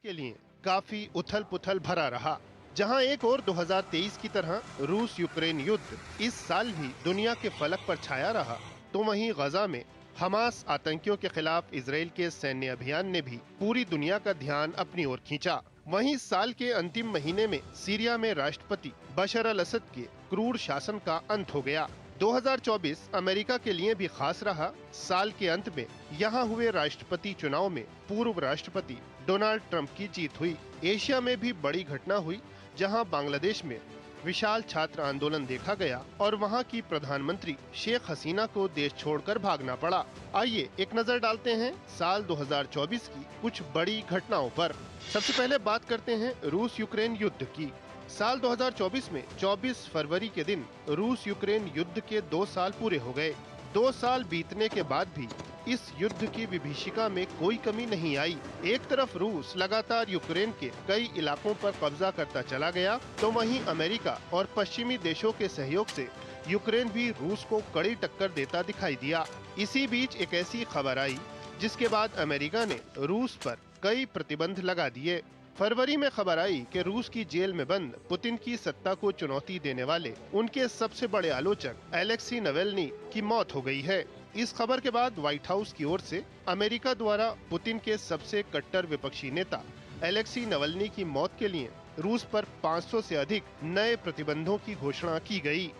के लिए काफी उथल पुथल भरा रहा। जहां एक और 2023 की तरह रूस यूक्रेन युद्ध इस साल भी दुनिया के फलक पर छाया रहा, तो वहीं गजा में हमास आतंकियों के खिलाफ इजराइल के सैन्य अभियान ने भी पूरी दुनिया का ध्यान अपनी ओर खींचा। वहीं साल के अंतिम महीने में सीरिया में राष्ट्रपति बशर अल असद के क्रूर शासन का अंत हो गया। 2024 अमेरिका के लिए भी खास रहा। साल के अंत में यहाँ हुए राष्ट्रपति चुनाव में पूर्व राष्ट्रपति डोनाल्ड ट्रंप की जीत हुई। एशिया में भी बड़ी घटना हुई, जहां बांग्लादेश में विशाल छात्र आंदोलन देखा गया और वहां की प्रधानमंत्री शेख हसीना को देश छोड़कर भागना पड़ा। आइए एक नजर डालते हैं साल 2024 की कुछ बड़ी घटनाओं पर। सबसे पहले बात करते हैं रूस यूक्रेन युद्ध की। साल 2024 में 24 फरवरी के दिन रूस यूक्रेन युद्ध के 2 साल पूरे हो गए। 2 साल बीतने के बाद भी इस युद्ध की विभीषिका में कोई कमी नहीं आई। एक तरफ रूस लगातार यूक्रेन के कई इलाकों पर कब्जा करता चला गया, तो वहीं अमेरिका और पश्चिमी देशों के सहयोग से यूक्रेन भी रूस को कड़ी टक्कर देता दिखाई दिया। इसी बीच एक ऐसी खबर आई जिसके बाद अमेरिका ने रूस पर कई प्रतिबंध लगा दिए। फरवरी में खबर आई कि रूस की जेल में बंद पुतिन की सत्ता को चुनौती देने वाले उनके सबसे बड़े आलोचक अलेक्सी नवेल्नी की मौत हो गई है। इस खबर के बाद व्हाइट हाउस की ओर से अमेरिका द्वारा पुतिन के सबसे कट्टर विपक्षी नेता अलेक्सी नवेल्नी की मौत के लिए रूस पर 500 से अधिक नए प्रतिबंधों की घोषणा की गई।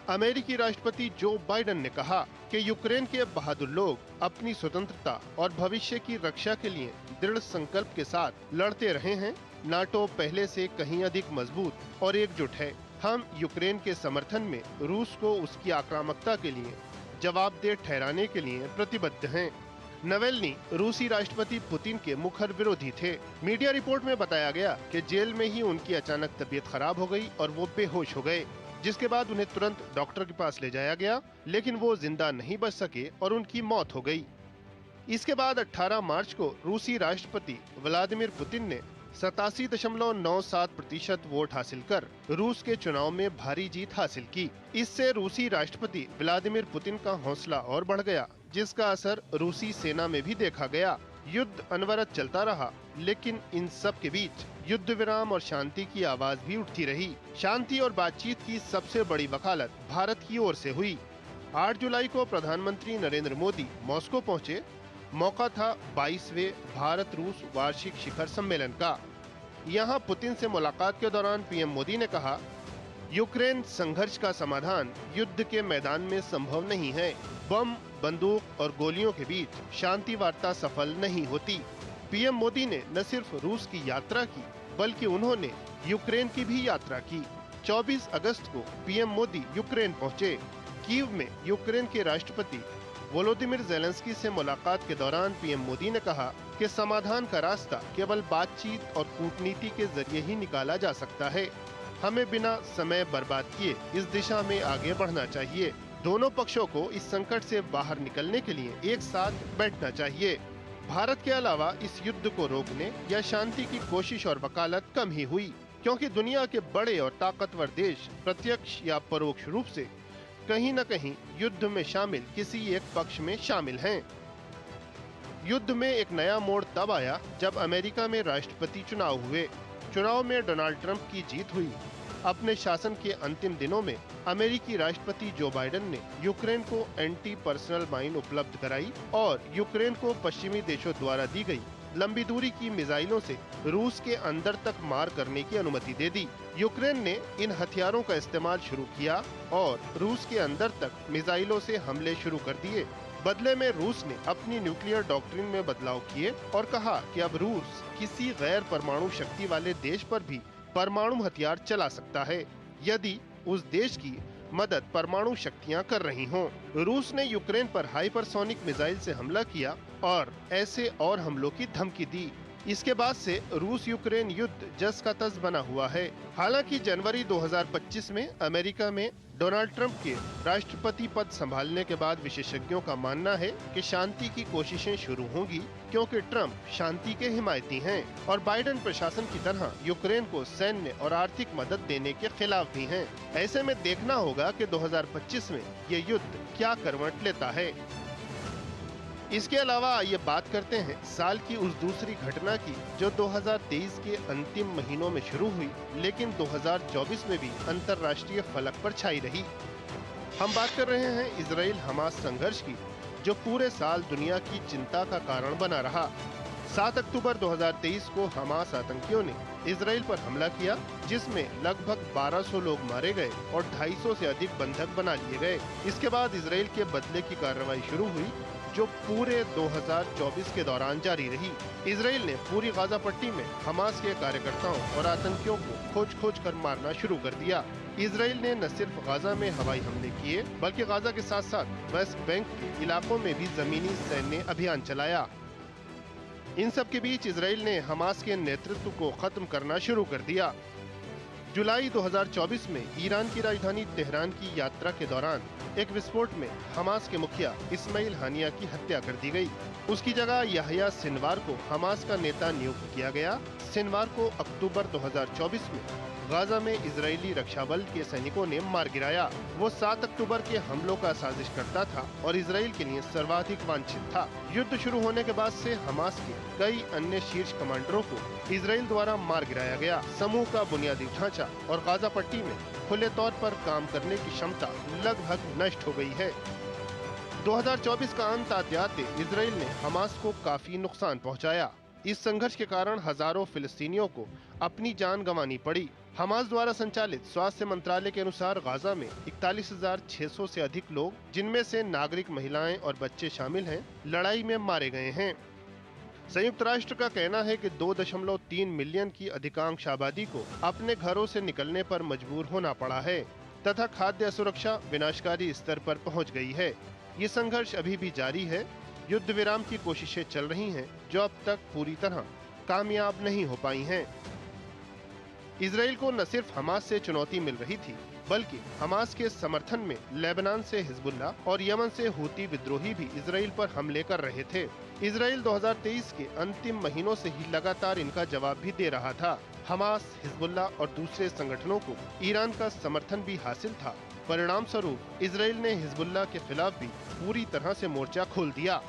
अमेरिकी राष्ट्रपति जो बाइडेन ने कहा कि यूक्रेन के बहादुर लोग अपनी स्वतंत्रता और भविष्य की रक्षा के लिए दृढ़ संकल्प के साथ लड़ते रहे हैं। नाटो पहले से कहीं अधिक मजबूत और एकजुट है। हम यूक्रेन के समर्थन में रूस को उसकी आक्रामकता के लिए जवाबदेह ठहराने के लिए प्रतिबद्ध हैं। नवेल्नी रूसी राष्ट्रपति पुतिन के मुखर विरोधी थे। मीडिया रिपोर्ट में बताया गया कि जेल में ही उनकी अचानक तबीयत खराब हो गई और वो बेहोश हो गए, जिसके बाद उन्हें तुरंत डॉक्टर के पास ले जाया गया, लेकिन वो जिंदा नहीं बच सके और उनकी मौत हो गई। इसके बाद 18 मार्च को रूसी राष्ट्रपति व्लादिमीर पुतिन ने 87.97% वोट हासिल कर रूस के चुनाव में भारी जीत हासिल की। इससे रूसी राष्ट्रपति व्लादिमीर पुतिन का हौसला और बढ़ गया, जिसका असर रूसी सेना में भी देखा गया। युद्ध अनवरत चलता रहा, लेकिन इन सब के बीच युद्ध विराम और शांति की आवाज भी उठती रही। शांति और बातचीत की सबसे बड़ी वकालत भारत की ओर से हुई। 8 जुलाई को प्रधानमंत्री नरेंद्र मोदी मॉस्को पहुंचे। मौका था 22वें भारत रूस वार्षिक शिखर सम्मेलन का। यहाँ पुतिन से मुलाकात के दौरान पीएम मोदी ने कहा, यूक्रेन संघर्ष का समाधान युद्ध के मैदान में संभव नहीं है। बम, बंदूक और गोलियों के बीच शांति वार्ता सफल नहीं होती। पीएम मोदी ने न सिर्फ रूस की यात्रा की, बल्कि उन्होंने यूक्रेन की भी यात्रा की। 24 अगस्त को पीएम मोदी यूक्रेन पहुंचे। कीव में यूक्रेन के राष्ट्रपति वोलोदिमिर ज़ेलेंस्की से मुलाकात के दौरान पीएम मोदी ने कहा कि समाधान का रास्ता केवल बातचीत और कूटनीति के जरिए ही निकाला जा सकता है। हमें बिना समय बर्बाद किए इस दिशा में आगे बढ़ना चाहिए। दोनों पक्षों को इस संकट से बाहर निकलने के लिए एक साथ बैठना चाहिए। भारत के अलावा इस युद्ध को रोकने या शांति की कोशिश और वकालत कम ही हुई, क्योंकि दुनिया के बड़े और ताकतवर देश प्रत्यक्ष या परोक्ष रूप से कहीं न कहीं युद्ध में शामिल किसी एक पक्ष में शामिल हैं। युद्ध में एक नया मोड़ तब आया जब अमेरिका में राष्ट्रपति चुनाव हुए। चुनाव में डोनाल्ड ट्रंप की जीत हुई। अपने शासन के अंतिम दिनों में अमेरिकी राष्ट्रपति जो बाइडेन ने यूक्रेन को एंटी पर्सनल माइन उपलब्ध कराई और यूक्रेन को पश्चिमी देशों द्वारा दी गई लंबी दूरी की मिसाइलों से रूस के अंदर तक मार करने की अनुमति दे दी। यूक्रेन ने इन हथियारों का इस्तेमाल शुरू किया और रूस के अंदर तक मिसाइलों से हमले शुरू कर दिए। बदले में रूस ने अपनी न्यूक्लियर डॉक्ट्रिन में बदलाव किए और कहा कि अब रूस किसी गैर परमाणु शक्ति वाले देश पर भी परमाणु हथियार चला सकता है, यदि उस देश की मदद परमाणु शक्तियां कर रही हों। रूस ने यूक्रेन पर हाइपरसोनिक मिसाइल से हमला किया और ऐसे और हमलों की धमकी दी। इसके बाद से रूस यूक्रेन युद्ध जस का तस बना हुआ है। हालांकि जनवरी 2025 में अमेरिका में डोनाल्ड ट्रंप के राष्ट्रपति पद संभालने के बाद विशेषज्ञों का मानना है कि शांति की कोशिशें शुरू होंगी, क्योंकि ट्रंप शांति के हिमायती हैं और बाइडेन प्रशासन की तरह यूक्रेन को सैन्य और आर्थिक मदद देने के खिलाफ भी हैं। ऐसे में देखना होगा कि 2025 में ये युद्ध क्या करवट लेता है। इसके अलावा ये बात करते हैं साल की उस दूसरी घटना की जो 2023 के अंतिम महीनों में शुरू हुई, लेकिन 2024 में भी अंतर्राष्ट्रीय फलक पर छाई रही। हम बात कर रहे हैं इजराइल हमास संघर्ष की, जो पूरे साल दुनिया की चिंता का कारण बना रहा। 7 अक्टूबर 2023 को हमास आतंकियों ने इजराइल पर हमला किया, जिसमें लगभग 1200 लोग मारे गए और 250 से अधिक बंधक बना लिए गए। इसके बाद इजराइल के बदले की कार्रवाई शुरू हुई, जो पूरे 2024 के दौरान जारी रही। इजराइल ने पूरी गाजा पट्टी में हमास के कार्यकर्ताओं और आतंकियों को खोज कर मारना शुरू कर दिया। इजराइल ने न सिर्फ गाजा में हवाई हमले किए, बल्कि गाजा के साथ साथ वेस्ट बैंक के इलाकों में भी जमीनी सैन्य अभियान चलाया। इन सब के बीच इजराइल ने हमास के नेतृत्व को खत्म करना शुरू कर दिया। जुलाई 2024 में ईरान की राजधानी तेहरान की यात्रा के दौरान एक विस्फोट में हमास के मुखिया इस्माइल हानिया की हत्या कर दी गई। उसकी जगह याह्या सिनवार को हमास का नेता नियुक्त किया गया। सिनवार को अक्टूबर 2024 में गाजा में इजरायली रक्षा बल के सैनिकों ने मार गिराया। वो 7 अक्टूबर के हमलों का साजिश करता था और इजराइल के लिए सर्वाधिक वांछित था। युद्ध शुरू होने के बाद से हमास के कई अन्य शीर्ष कमांडरों को इजराइल द्वारा मार गिराया गया। समूह का बुनियादी ढांचा और गाजा पट्टी में खुले तौर पर काम करने की क्षमता लगभग नष्ट हो गई है। 2024 का अंत आते आते इजराइल ने हमास को काफी नुकसान पहुंचाया। इस संघर्ष के कारण हजारों फिलिस्तीनियों को अपनी जान गंवानी पड़ी। हमास द्वारा संचालित स्वास्थ्य मंत्रालय के अनुसार गाजा में 41,600 से अधिक लोग, जिनमें से नागरिक, महिलाएं और बच्चे शामिल हैं, लड़ाई में मारे गए हैं। संयुक्त राष्ट्र का कहना है कि 2.3 मिलियन की अधिकांश आबादी को अपने घरों से निकलने पर मजबूर होना पड़ा है तथा खाद्य असुरक्षा विनाशकारी स्तर पर पहुंच गई है। ये संघर्ष अभी भी जारी है। युद्ध विराम की कोशिशें चल रही हैं, जो अब तक पूरी तरह कामयाब नहीं हो पाई हैं। इजराइल को न सिर्फ हमास से चुनौती मिल रही थी, बल्कि हमास के समर्थन में लेबनान से हिजबुल्ला और यमन से हूती विद्रोही भी इजराइल पर हमले कर रहे थे। इजराइल 2023 के अंतिम महीनों से ही लगातार इनका जवाब भी दे रहा था। हमास, हिजबुल्ला और दूसरे संगठनों को ईरान का समर्थन भी हासिल था। परिणाम स्वरूप इजराइल ने हिजबुल्ला के खिलाफ भी पूरी तरह से मोर्चा खोल दिया।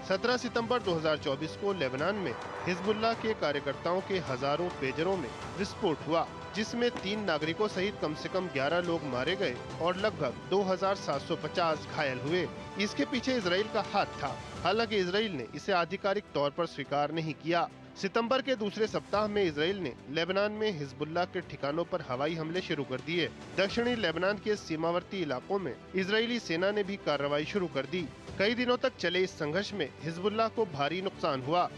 17 सितंबर 2024 को लेबनान में हिजबुल्ला के कार्यकर्ताओं के हजारों पेजरों में विस्फोट हुआ, जिसमें 3 नागरिकों सहित कम से कम 11 लोग मारे गए और लगभग 2,750 घायल हुए। इसके पीछे इजराइल का हाथ था। हालांकि इजराइल ने इसे आधिकारिक तौर पर स्वीकार नहीं किया। सितंबर के दूसरे सप्ताह में इजराइल ने लेबनान में हिजबुल्ला के ठिकानों पर हवाई हमले शुरू कर दिए। दक्षिणी लेबनान के सीमावर्ती इलाकों में इजरायली सेना ने भी कार्रवाई शुरू कर दी। कई दिनों तक चले इस संघर्ष में हिजबुल्ला को भारी नुकसान हुआ।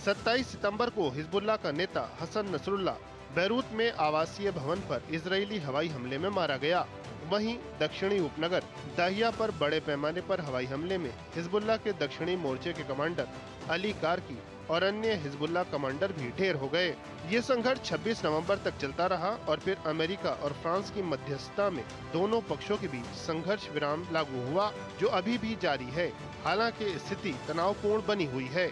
27 सितंबर को हिजबुल्ला का नेता हसन नसरुल्ला बैरूत में आवासीय भवन पर इजरायली हवाई हमले में मारा गया। वहीं दक्षिणी उपनगर दाहिया पर बड़े पैमाने पर हवाई हमले में हिजबुल्ला के दक्षिणी मोर्चे के कमांडर अली कारकी और अन्य हिजबुल्ला कमांडर भी ढेर हो गए। ये संघर्ष 26 नवंबर तक चलता रहा और फिर अमेरिका और फ्रांस की मध्यस्थता में दोनों पक्षों के बीच संघर्ष विराम लागू हुआ, जो अभी भी जारी है। हालांकि स्थिति तनावपूर्ण बनी हुई है।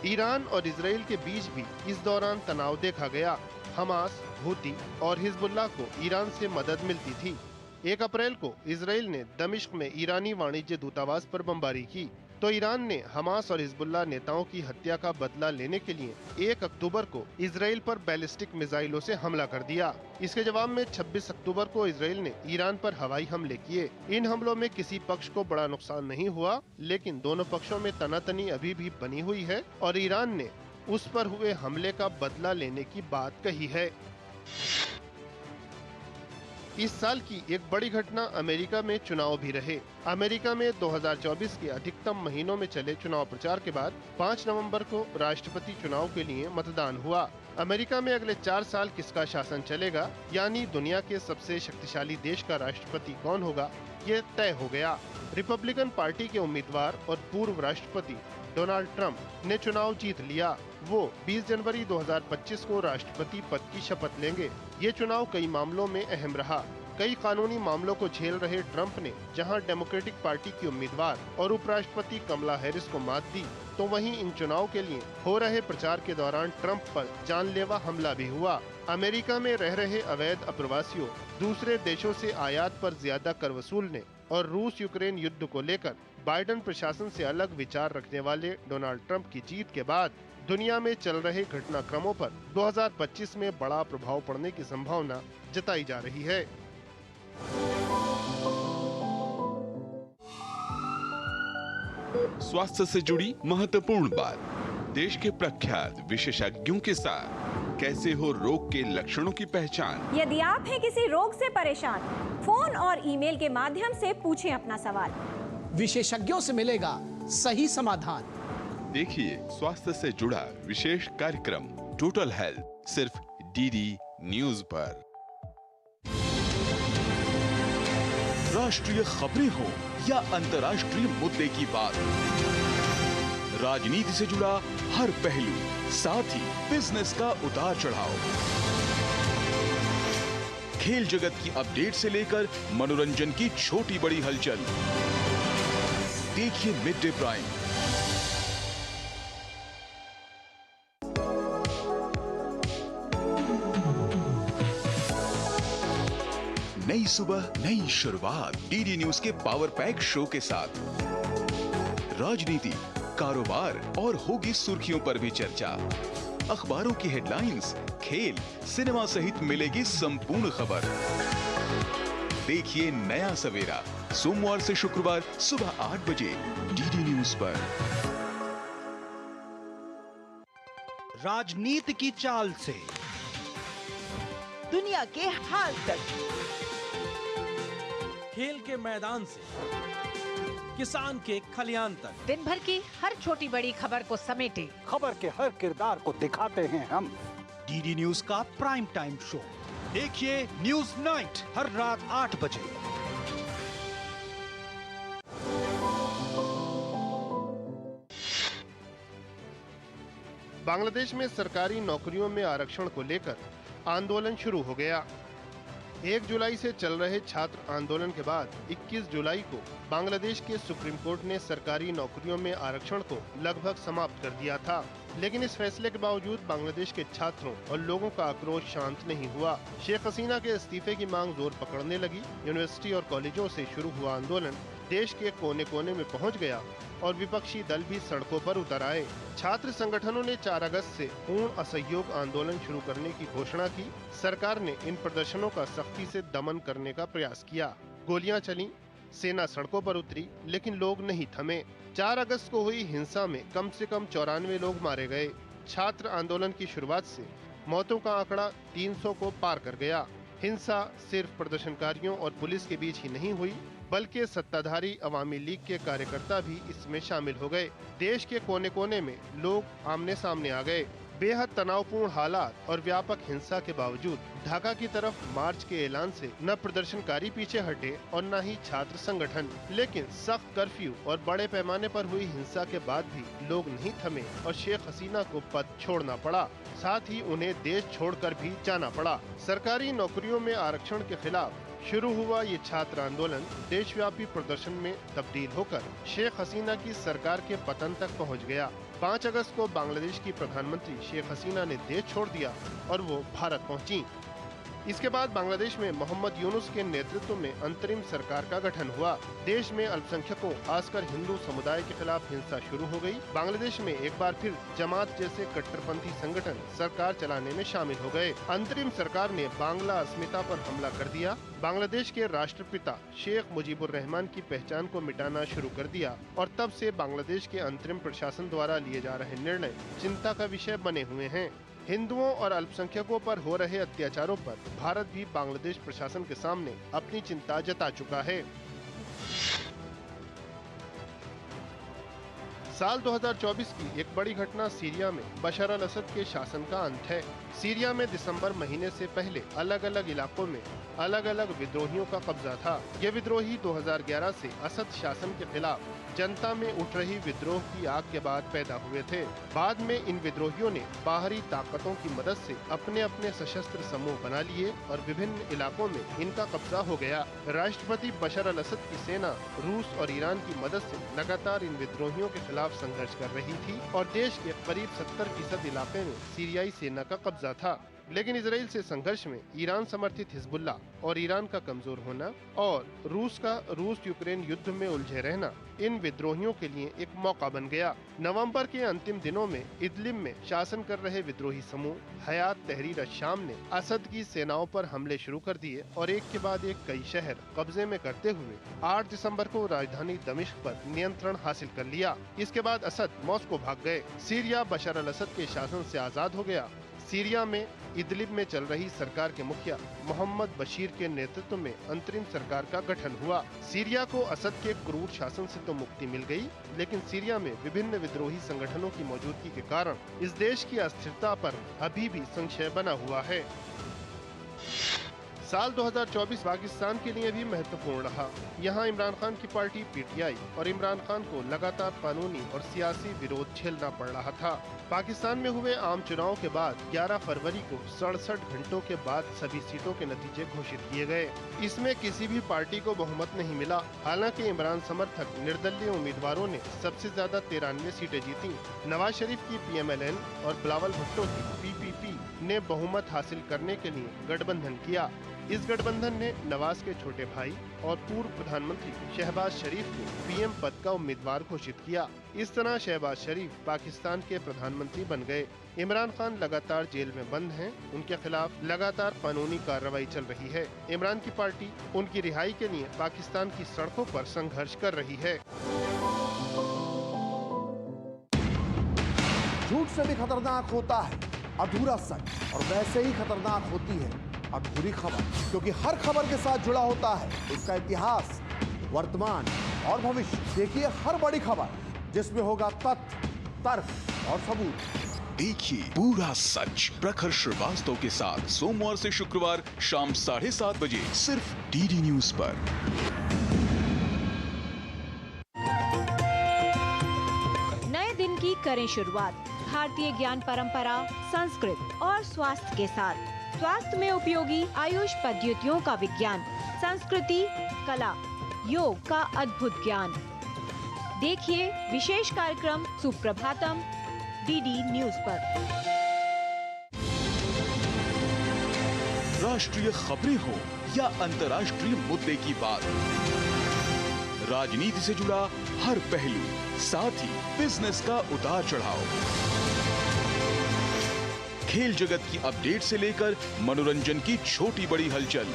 ईरान और इजराइल के बीच भी इस दौरान तनाव देखा गया। हमास, हूती और हिजबुल्ला को ईरान से मदद मिलती थी। 1 अप्रैल को इजराइल ने दमिश्क में ईरानी वाणिज्य दूतावास पर बमबारी की, तो ईरान ने हमास और हिजबुल्ला नेताओं की हत्या का बदला लेने के लिए 1 अक्टूबर को इजराइल पर बैलिस्टिक मिसाइलों से हमला कर दिया। इसके जवाब में 26 अक्टूबर को इजराइल ने ईरान पर हवाई हमले किए। इन हमलों में किसी पक्ष को बड़ा नुकसान नहीं हुआ, लेकिन दोनों पक्षों में तनातनी अभी भी बनी हुई है और ईरान ने उस पर हुए हमले का बदला लेने की बात कही है। इस साल की एक बड़ी घटना अमेरिका में चुनाव भी रहे। अमेरिका में 2024 के अधिकतम महीनों में चले चुनाव प्रचार के बाद 5 नवंबर को राष्ट्रपति चुनाव के लिए मतदान हुआ। अमेरिका में अगले 4 साल किसका शासन चलेगा, यानी दुनिया के सबसे शक्तिशाली देश का राष्ट्रपति कौन होगा, ये तय हो गया। रिपब्लिकन पार्टी के उम्मीदवार और पूर्व राष्ट्रपति डोनाल्ड ट्रंप ने चुनाव जीत लिया। वो 20 जनवरी 2025 को राष्ट्रपति पद की शपथ लेंगे। ये चुनाव कई मामलों में अहम रहा। कई कानूनी मामलों को झेल रहे ट्रंप ने जहां डेमोक्रेटिक पार्टी की उम्मीदवार और उपराष्ट्रपति कमला हैरिस को मात दी, तो वहीं इन चुनाव के लिए हो रहे प्रचार के दौरान ट्रंप पर जानलेवा हमला भी हुआ। अमेरिका में रह रहे अवैध अप्रवासियों, दूसरे देशों से आयात पर ज्यादा कर वसूलने और रूस यूक्रेन युद्ध को लेकर बाइडेन प्रशासन से अलग विचार रखने वाले डोनाल्ड ट्रंप की जीत के बाद दुनिया में चल रहे घटनाक्रमों पर 2025 में बड़ा प्रभाव पड़ने की संभावना जताई जा रही है। स्वास्थ्य से जुड़ी महत्वपूर्ण बात, देश के प्रख्यात विशेषज्ञों के साथ कैसे हो रोग के लक्षणों की पहचान। यदि आप हैं किसी रोग से परेशान, फोन और ईमेल के माध्यम से पूछें अपना सवाल, विशेषज्ञों से मिलेगा सही समाधान। देखिए स्वास्थ्य से जुड़ा विशेष कार्यक्रम टोटल हेल्थ, सिर्फ डीडी न्यूज पर। राष्ट्रीय खबरें हो या अंतर्राष्ट्रीय मुद्दे की बात, राजनीति से जुड़ा हर पहलू, साथ ही बिजनेस का उतार चढ़ाव, खेल जगत की अपडेट से लेकर मनोरंजन की छोटी बड़ी हलचल, देखिए मिड डे प्राइम। नई सुबह नई शुरुआत डीडी न्यूज के पावर पैक शो के साथ राजनीति, कारोबार और होगी सुर्खियों पर भी चर्चा। अखबारों की हेडलाइंस, खेल, सिनेमा सहित मिलेगी संपूर्ण खबर। देखिए नया सवेरा सोमवार से शुक्रवार सुबह 8 बजे डीडी न्यूज पर। राजनीति की चाल से दुनिया के हाल तक, खेल के मैदान से किसान के खलियान तक, दिन भर की हर छोटी बड़ी खबर को समेटे खबर के हर किरदार को दिखाते हैं हम। डीडी न्यूज का प्राइम टाइम शो देखिए न्यूज नाइट हर रात 8 बजे। बांग्लादेश में सरकारी नौकरियों में आरक्षण को लेकर आंदोलन शुरू हो गया। 1 जुलाई से चल रहे छात्र आंदोलन के बाद 21 जुलाई को बांग्लादेश के सुप्रीम कोर्ट ने सरकारी नौकरियों में आरक्षण को लगभग समाप्त कर दिया था, लेकिन इस फैसले के बावजूद बांग्लादेश के छात्रों और लोगों का आक्रोश शांत नहीं हुआ। शेख हसीना के इस्तीफे की मांग जोर पकड़ने लगी। यूनिवर्सिटी और कॉलेजों से शुरू हुआ आंदोलन देश के कोने कोने में पहुंच गया और विपक्षी दल भी सड़कों पर उतर आए। छात्र संगठनों ने 4 अगस्त से पूर्ण असहयोग आंदोलन शुरू करने की घोषणा की। सरकार ने इन प्रदर्शनों का सख्ती से दमन करने का प्रयास किया। गोलियां चलीं, सेना सड़कों पर उतरी, लेकिन लोग नहीं थमे। 4 अगस्त को हुई हिंसा में कम से कम 94 लोग मारे गए। छात्र आंदोलन की शुरुआत से मौतों का आंकड़ा 300 को पार कर गया। हिंसा सिर्फ प्रदर्शनकारियों और पुलिस के बीच ही नहीं हुई, बल्कि सत्ताधारी अवामी लीग के कार्यकर्ता भी इसमें शामिल हो गए। देश के कोने कोने में लोग आमने सामने आ गए। बेहद तनावपूर्ण हालात और व्यापक हिंसा के बावजूद ढाका की तरफ मार्च के ऐलान से न प्रदर्शनकारी पीछे हटे और न ही छात्र संगठन, लेकिन सख्त कर्फ्यू और बड़े पैमाने पर हुई हिंसा के बाद भी लोग नहीं थमे और शेख हसीना को पद छोड़ना पड़ा। साथ ही उन्हें देश छोड़कर भी जाना पड़ा। सरकारी नौकरियों में आरक्षण के खिलाफ शुरू हुआ ये छात्र आंदोलन देशव्यापी प्रदर्शन में तब्दील होकर शेख हसीना की सरकार के पतन तक पहुंच गया। 5 अगस्त को बांग्लादेश की प्रधानमंत्री शेख हसीना ने देश छोड़ दिया और वो भारत पहुंची। इसके बाद बांग्लादेश में मोहम्मद यूनुस के नेतृत्व में अंतरिम सरकार का गठन हुआ। देश में अल्पसंख्यकों, खासकर हिंदू समुदाय के खिलाफ हिंसा शुरू हो गई। बांग्लादेश में एक बार फिर जमात जैसे कट्टरपंथी संगठन सरकार चलाने में शामिल हो गए। अंतरिम सरकार ने बांग्ला अस्मिता पर हमला कर दिया। बांग्लादेश के राष्ट्रपिता शेख मुजीबुर रहमान की पहचान को मिटाना शुरू कर दिया और तब से बांग्लादेश के अंतरिम प्रशासन द्वारा लिए जा रहे निर्णय चिंता का विषय बने हुए हैं। हिंदुओं और अल्पसंख्यकों पर हो रहे अत्याचारों पर भारत भी बांग्लादेश प्रशासन के सामने अपनी चिंता जता चुका है। साल 2024 की एक बड़ी घटना सीरिया में बशर अल असद के शासन का अंत है। सीरिया में दिसंबर महीने से पहले अलग अलग इलाकों में अलग अलग विद्रोहियों का कब्जा था। ये विद्रोही 2011 से असद शासन के खिलाफ जनता में उठ रही विद्रोह की आग के बाद पैदा हुए थे। बाद में इन विद्रोहियों ने बाहरी ताकतों की मदद से अपने अपने सशस्त्र समूह बना लिए और विभिन्न इलाकों में इनका कब्जा हो गया। राष्ट्रपति बशर अल असद की सेना रूस और ईरान की मदद से लगातार इन विद्रोहियों के खिलाफ संघर्ष कर रही थी और देश के करीब 70% इलाके में सीरियाई सेना का कब्जा था। लेकिन इजराइल से संघर्ष में ईरान समर्थित हिजबुल्ला और ईरान का कमजोर होना और रूस यूक्रेन युद्ध में उलझे रहना इन विद्रोहियों के लिए एक मौका बन गया। नवंबर के अंतिम दिनों में इदलिब में शासन कर रहे विद्रोही समूह हयात तहरीर अश-शाम ने असद की सेनाओं पर हमले शुरू कर दिए और एक के बाद एक कई शहर कब्जे में करते हुए 8 दिसंबर को राजधानी दमिश्क पर नियंत्रण हासिल कर लिया। इसके बाद असद मॉस्को भाग गए। सीरिया बशर अल असद के शासन से आजाद हो गया। सीरिया में इदलिब में चल रही सरकार के मुखिया मोहम्मद बशीर के नेतृत्व में अंतरिम सरकार का गठन हुआ। सीरिया को असद के क्रूर शासन से तो मुक्ति मिल गई, लेकिन सीरिया में विभिन्न विद्रोही संगठनों की मौजूदगी के कारण इस देश की अस्थिरता पर अभी भी संशय बना हुआ है। साल 2024 पाकिस्तान के लिए भी महत्वपूर्ण रहा। यहाँ इमरान खान की पार्टी पीटीआई और इमरान खान को लगातार कानूनी और सियासी विरोध झेलना पड़ रहा था। पाकिस्तान में हुए आम चुनाव के बाद 11 फरवरी को 67 घंटों के बाद सभी सीटों के नतीजे घोषित किए गए। इसमें किसी भी पार्टी को बहुमत नहीं मिला। हालांकि इमरान समर्थक निर्दलीय उम्मीदवारों ने सबसे ज्यादा 93 सीटें जीती। नवाज शरीफ की PMLN और बिलावल भुट्टो की PPP ने बहुमत हासिल करने के लिए गठबंधन किया। इस गठबंधन ने नवाज के छोटे भाई और पूर्व प्रधानमंत्री शहबाज शरीफ को PM पद का उम्मीदवार घोषित किया। इस तरह शहबाज शरीफ पाकिस्तान के प्रधानमंत्री बन गए। इमरान खान लगातार जेल में बंद हैं। उनके खिलाफ लगातार कानूनी कार्रवाई चल रही है। इमरान की पार्टी उनकी रिहाई के लिए पाकिस्तान की सड़कों पर संघर्ष कर रही है। झूठ से भी खतरनाक होता है अधूरा सच, और वैसे ही खतरनाक होती है अधूरी खबर, क्योंकि हर खबर के साथ जुड़ा होता है उसका इतिहास, वर्तमान और भविष्य। देखिए हर बड़ी खबर जिसमें होगा तथ्य, तर्क और सबूत। देखिए पूरा सच प्रखर श्रीवास्तव के साथ सोमवार से शुक्रवार शाम 7:30 बजे सिर्फ DD न्यूज पर। नए दिन की करें शुरुआत भारतीय ज्ञान परंपरा, संस्कृत और स्वास्थ्य के साथ। स्वास्थ्य में उपयोगी आयुष पद्धतियों का विज्ञान, संस्कृति, कला, योग का अद्भुत ज्ञान। देखिए विशेष कार्यक्रम सुप्रभातम DD न्यूज पर। राष्ट्रीय खबरें हो या अंतर्राष्ट्रीय मुद्दे की बात, राजनीति से जुड़ा हर पहलू, साथ ही बिजनेस का उतार चढ़ाव, खेल जगत की अपडेट से लेकर मनोरंजन की छोटी बड़ी हलचल।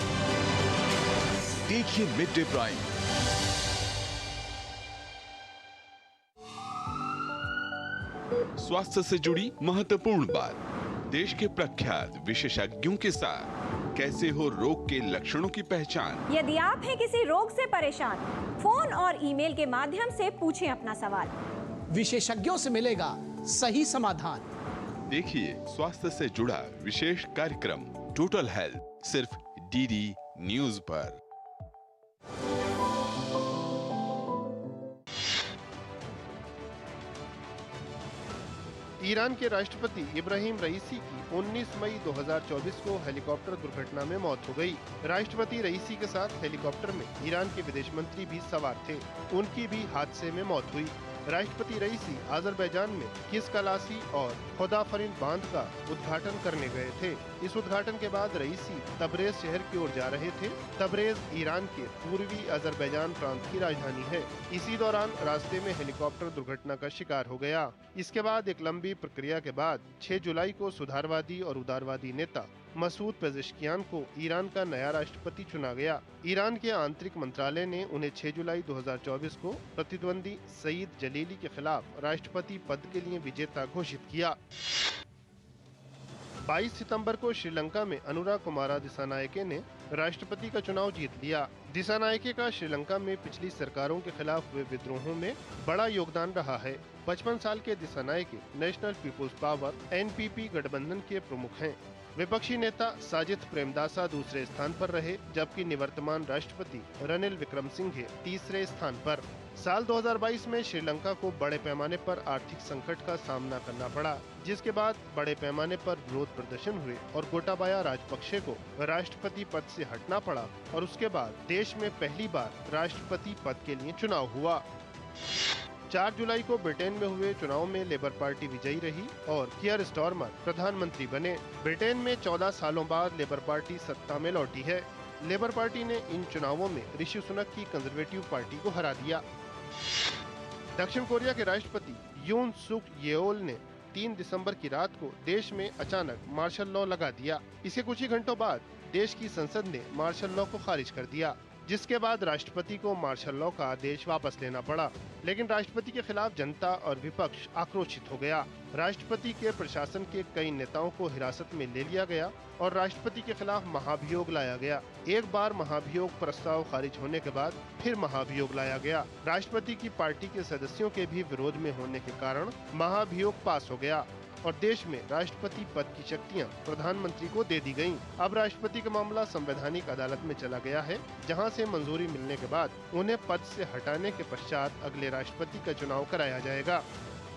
देखिए मिड डे प्राइम। स्वास्थ्य से जुड़ी महत्वपूर्ण बात, देश के प्रख्यात विशेषज्ञों के साथ कैसे हो रोग के लक्षणों की पहचान। यदि आप हैं किसी रोग से परेशान, फोन और ईमेल के माध्यम से पूछें अपना सवाल। विशेषज्ञों से मिलेगा सही समाधान। देखिए स्वास्थ्य से जुड़ा विशेष कार्यक्रम टोटल हेल्थ सिर्फ DD न्यूज पर। ईरान के राष्ट्रपति इब्राहिम रईसी की 19 मई 2024 को हेलीकॉप्टर दुर्घटना में मौत हो गई। राष्ट्रपति रईसी के साथ हेलीकॉप्टर में ईरान के विदेश मंत्री भी सवार थे। उनकी भी हादसे में मौत हुई। राष्ट्रपति रईसी अजरबैजान में किसकलासी और खुदाफरिन बांध का उद्घाटन करने गए थे। इस उद्घाटन के बाद रईसी तबरेज शहर की ओर जा रहे थे। तबरेज ईरान के पूर्वी अजरबैजान प्रांत की राजधानी है। इसी दौरान रास्ते में हेलीकॉप्टर दुर्घटना का शिकार हो गया। इसके बाद एक लंबी प्रक्रिया के बाद 6 जुलाई को सुधारवादी और उदारवादी नेता मसूद पेजेश्कियान को ईरान का नया राष्ट्रपति चुना गया। ईरान के आंतरिक मंत्रालय ने उन्हें 6 जुलाई 2024 को प्रतिद्वंदी सईद जलीली के खिलाफ राष्ट्रपति पद के लिए विजेता घोषित किया। 22 सितंबर को श्रीलंका में अनुरा कुमारा दिसानायके ने राष्ट्रपति का चुनाव जीत लिया। दिसानायके का श्रीलंका में पिछली सरकारों के खिलाफ हुए विद्रोहों में बड़ा योगदान रहा है। 55 साल के Dissanayake national people's power NPP गठबंधन के प्रमुख हैं। विपक्षी नेता साजिद प्रेमदासा दूसरे स्थान पर रहे, जबकि निवर्तमान राष्ट्रपति रनिल विक्रमसिंघे तीसरे स्थान पर। साल 2022 में श्रीलंका को बड़े पैमाने पर आर्थिक संकट का सामना करना पड़ा, जिसके बाद बड़े पैमाने पर विरोध प्रदर्शन हुए और गोटाबाया राजपक्षे को राष्ट्रपति पद से हटना पड़ा और उसके बाद देश में पहली बार राष्ट्रपति पद के लिए चुनाव हुआ। 4 जुलाई को ब्रिटेन में हुए चुनाव में लेबर पार्टी विजयी रही और कियर स्टारमर प्रधानमंत्री बने। ब्रिटेन में 14 सालों बाद लेबर पार्टी सत्ता में लौटी है। लेबर पार्टी ने इन चुनावों में ऋषि सुनक की कंजर्वेटिव पार्टी को हरा दिया। दक्षिण कोरिया के राष्ट्रपति यून सुक येओल ने 3 दिसंबर की रात को देश में अचानक मार्शल लॉ लगा दिया। इसके कुछ ही घंटों बाद देश की संसद ने मार्शल लॉ को खारिज कर दिया, जिसके बाद राष्ट्रपति को मार्शल लॉ का आदेश वापस लेना पड़ा। लेकिन राष्ट्रपति के खिलाफ जनता और विपक्ष आक्रोशित हो गया। राष्ट्रपति के प्रशासन के कई नेताओं को हिरासत में ले लिया गया और राष्ट्रपति के खिलाफ महाभियोग लाया गया। एक बार महाभियोग प्रस्ताव खारिज होने के बाद फिर महाभियोग लाया गया। राष्ट्रपति की पार्टी के सदस्यों के भी विरोध में होने के कारण महाभियोग पास हो गया और देश में राष्ट्रपति पद की शक्तियां प्रधानमंत्री को दे दी गयीं। अब राष्ट्रपति का मामला संवैधानिक अदालत में चला गया है, जहां से मंजूरी मिलने के बाद उन्हें पद से हटाने के पश्चात अगले राष्ट्रपति का चुनाव कराया जाएगा।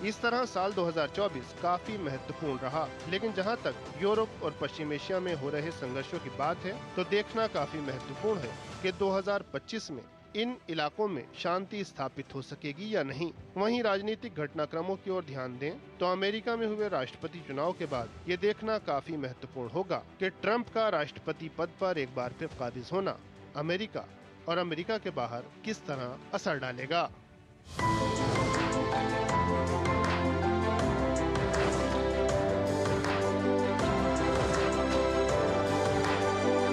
इस तरह साल 2024 काफी महत्वपूर्ण रहा, लेकिन जहां तक यूरोप और पश्चिम एशिया में हो रहे संघर्षों की बात है तो देखना काफी महत्वपूर्ण है कि 2025 में इन इलाकों में शांति स्थापित हो सकेगी या नहीं। वहीं राजनीतिक घटनाक्रमों की ओर ध्यान दें तो अमेरिका में हुए राष्ट्रपति चुनाव के बाद ये देखना काफी महत्वपूर्ण होगा कि ट्रंप का राष्ट्रपति पद पर एक बार फिर काबिज होना अमेरिका और अमेरिका के बाहर किस तरह असर डालेगा।